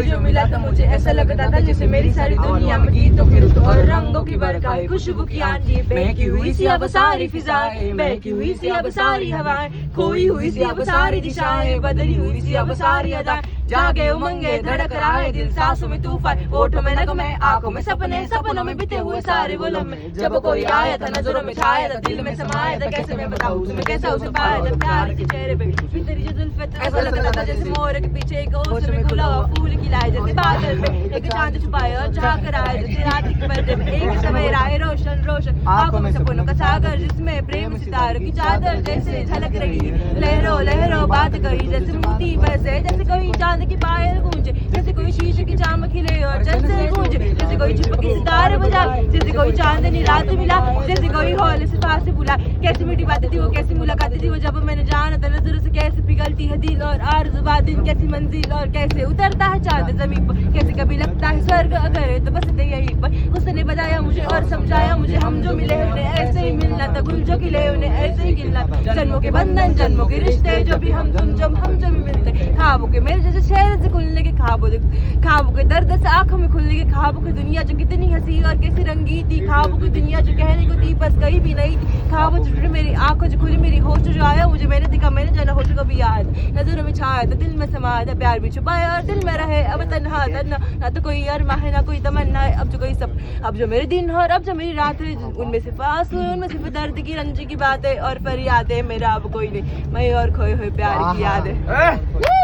जो मिला तो मुझे ऐसा लगता था जैसे मेरी सारी दुनिया में गीतों की रुत और रंगों की बरखाएं, खुशबू की आंधी बहकी हुई सी अब सारी फिजाएं, बहकी हुई सी अब सारी हवाएं, खोई हुई सी अब सारी दिशाएं, बदली हुई सी अब सारी अदाएं, जागे उमंगे धड़क रहा है दिल, सांसों में तूफान, होठों में नगमे, आंखों में सपने, सपनों में बीते हुए सारे वो लम्हे, जब कोई आया था नजरों में छाया था, दिल में समाया था, कैसे मैं बताऊं तुम्हें कैसा उसे पाया था, प्यार के चेहरे पे तेरी जो जुल्फे ऐसा लगता था जैसे मोर के पीछे एक ओस में खुला हुआ फूल खिलाए, जैसे बादल पे एक चांद छुपाए और झांक रहा है, जैसे रात के पर्दे में एक सवेरा है रोशन रोशन, आंखों में सपनों का सागर जिसमें प्रेम सितारों की चादर जैसे झलक रही है, लहरों लहरों बात कही जैसे मोती बरसे, जैसे कोई चांद की पायल गूंजे, जैसे कोई शीशे की चाम खिले और चंचल गूंजे, जैसे कोई छुप के सितारे बजाए, जैसे कोई चांदनी रात मिला, जैसे कोई हौले से पास से बुला, कैसी मीठी बातें थी वो, कैसी मुलाकातें थी वो, जब मैंने जाना था नजरों से कैसे पिघलती है दिल और आरज़ू दिन, कैसी मंजिल और कैसे उतरता है चांद जमीन पर, कैसे कभी लगता है स्वर्ग अगर तो बस यहीं पर, उसने बताया मुझे और समझाया मुझे, हम जो मिले उन्हें ऐसे ही मिलना था, गुल जो खिले उन्हें ऐसे ही गिलना था, जन्मों के बंधन जन्मों के रिश्ते, जो भी हम तुम जब हम जो भी मिलते, ख्वाबों के मेरे जैसे शहर से खुलने के ख्वाबों के दर्द से आंखों में खुलने के ख्वाबों की दुनिया जो कितनी हंसी और कैसी रंगी थी, ख्वाबों की दुनिया जो कहने को थी बस कहीं भी नहीं थी, ख्वाबों जो टूटे मेरी आंखों जो खुली मेरी होश जो आया मुझे, मैंने देखा मैंने जाना होश को भी याद, नजरों में छाया था दिल में समाया था, प्यार भी छुपाया और दिल में रहे अब तन्हा तन्हा, ना तो कोई अरमा है ना कोई तमन्ना है, अब जो कोई सब अब जो मेरे दिन और अब जो मेरी रात है, उनमें सिर्फ आंसू उनमें सिर्फ दर्द की रंज की बातें और फरियादें, मेरा अब कोई नहीं मैं और खोए हुए प्यार की याद है।